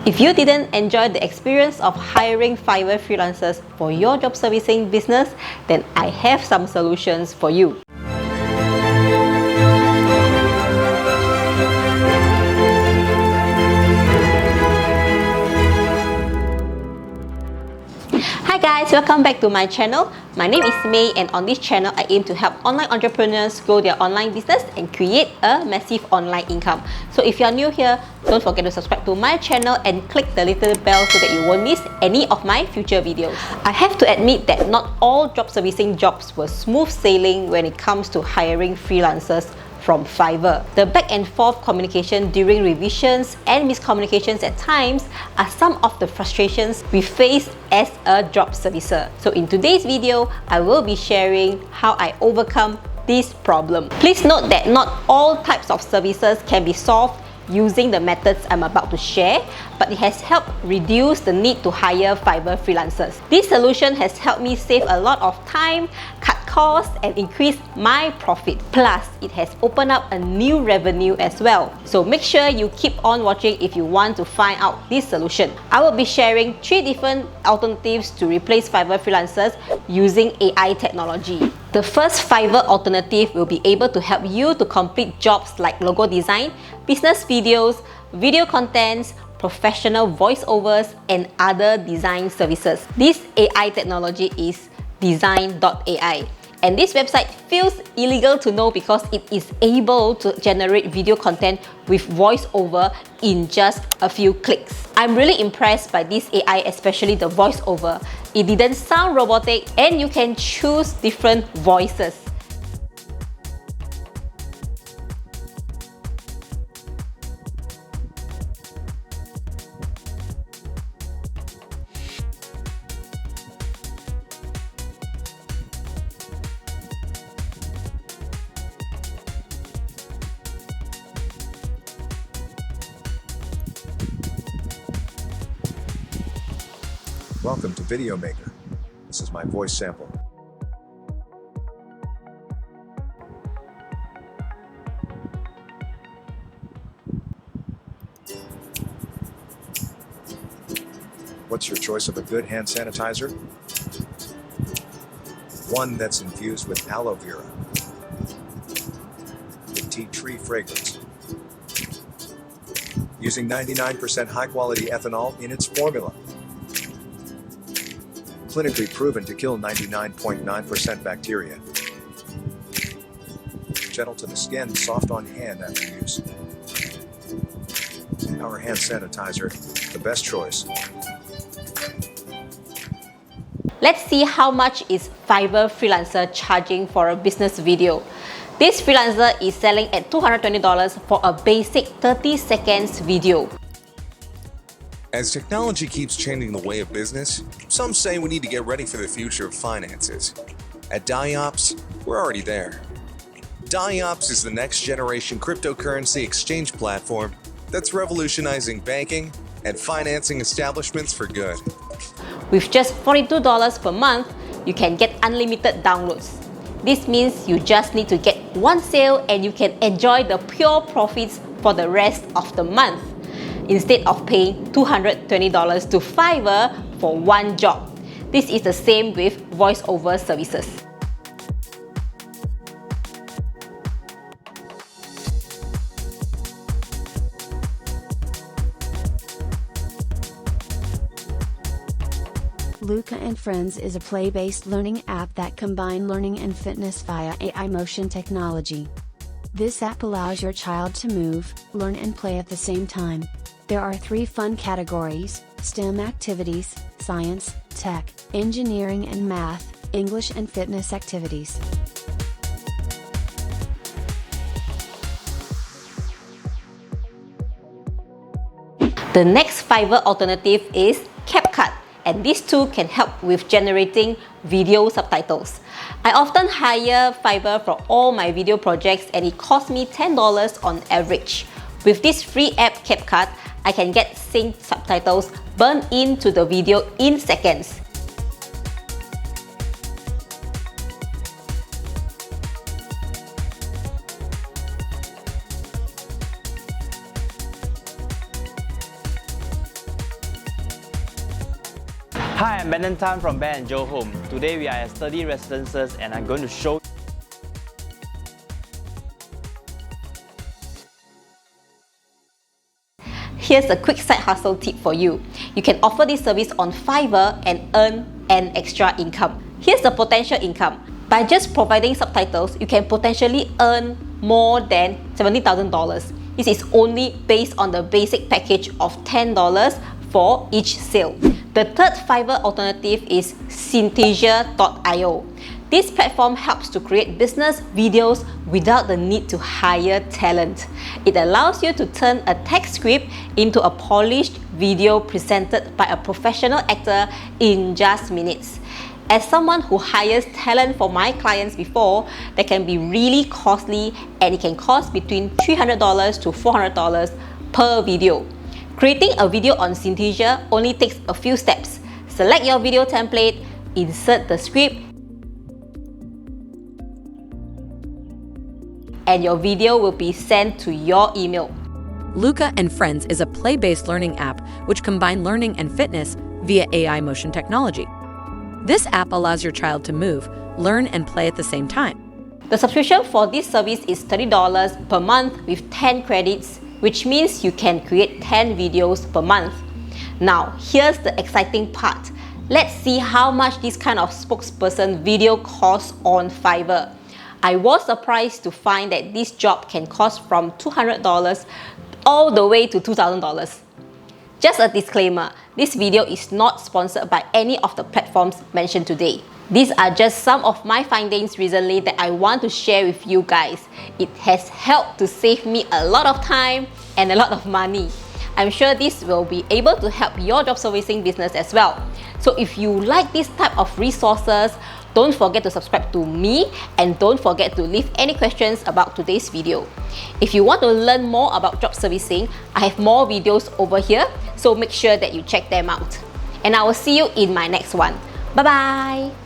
If you didn't enjoy the experience of hiring Fiverr freelancers for your job servicing business, then I have some solutions for you. Hi guys, welcome back to my channel. My name is May, and on this channel I aim to help online entrepreneurs grow their online business and create a massive online income. So if you are new here, don't forget to subscribe to my channel and click the little bell so that you won't miss any of my future videos. I have to admit that not all job servicing jobs were smooth sailing when it comes to hiring freelancers from Fiverr. The back and forth communication during revisions and miscommunications at times are some of the frustrations we face as a job servicer. So in today's video, I will be sharing how I overcome this problem. Please note that not all types of services can be solved using the methods I'm about to share, but it has helped reduce the need to hire Fiverr freelancers. This solution has helped me save a lot of time, cut costs, and increase my profit. Plus, it has opened up a new revenue as well. So make sure you keep on watching if you want to find out this solution. I will be sharing 3 different alternatives to replace Fiverr freelancers using AI technology. The first Fiverr alternative will be able to help you to complete jobs like logo design, business videos, video contents, professional voiceovers, and other design services. This AI technology is design.ai. And this website feels illegal to know because it is able to generate video content with voiceover in just a few clicks. I'm really impressed by this AI, especially the voiceover. It didn't sound robotic, and you can choose different voices. Welcome to Video Maker. This is my voice sample. What's your choice of a good hand sanitizer? One that's infused with aloe vera, with tea tree fragrance, using 99% high-quality ethanol in its formula. Clinically proven to kill 99.9% bacteria. Gentle to the skin, soft on hand after use. Our hand sanitizer, the best choice. Let's see how much is Fiverr freelancer charging for a business video. This freelancer is selling at $220 for a basic 30 seconds video. As technology keeps changing the way of business, some say we need to get ready for the future of finances. At DIOPS, we're already there. DIOPS is the next generation cryptocurrency exchange platform that's revolutionizing banking and financing establishments for good. With just $42 per month, you can get unlimited downloads. This means you just need to get one sale and you can enjoy the pure profits for the rest of the month, instead of paying $220 to Fiverr for one job. This is the same with voiceover services. Luca and Friends is a play-based learning app that combines learning and fitness via AI motion technology. This app allows your child to move, learn and play at the same time. There are 3 fun categories: STEM activities, science, tech, engineering and math, English and fitness activities. The next Fiverr alternative is CapCut, and these two can help with generating video subtitles. I often hire Fiverr for all my video projects, and it costs me $10 on average. With this free app CapCut, I can get synced subtitles burned into the video in seconds. Hi, I'm Brandon Tan from Ben and Joe Home. Today we are at Sturdy Residences and I'm going to show Here's a quick side hustle tip for you. You can offer this service on Fiverr and earn an extra income. Here's the potential income. By just providing subtitles, you can potentially earn more than $70,000. This is only based on the basic package of $10 for each sale. The third Fiverr alternative is Synthesia.io. This platform helps to create business videos without the need to hire talent. It allows you to turn a text script into a polished video presented by a professional actor in just minutes. As someone who hires talent for my clients before, that can be really costly and it can cost between $300 to $400 per video. Creating a video on Synthesia only takes a few steps. Select your video template, insert the script, and your video will be sent to your email. Luca and Friends is a play-based learning app which combines learning and fitness via AI motion technology. This app allows your child to move, learn, and play at the same time. The subscription for this service is $30 per month with 10 credits, which means you can create 10 videos per month. Now, here's the exciting part. Let's see how much this kind of spokesperson video costs on Fiverr. I was surprised to find that this job can cost from $200 all the way to $2,000. Just a disclaimer, this video is not sponsored by any of the platforms mentioned today. These are just some of my findings recently that I want to share with you guys. It has helped to save me a lot of time and a lot of money. I'm sure this will be able to help your job servicing business as well. So if you like this type of resources, don't forget to subscribe to me and don't forget to leave any questions about today's video. If you want to learn more about job servicing, I have more videos over here, so make sure that you check them out. And I will see you in my next one. Bye bye!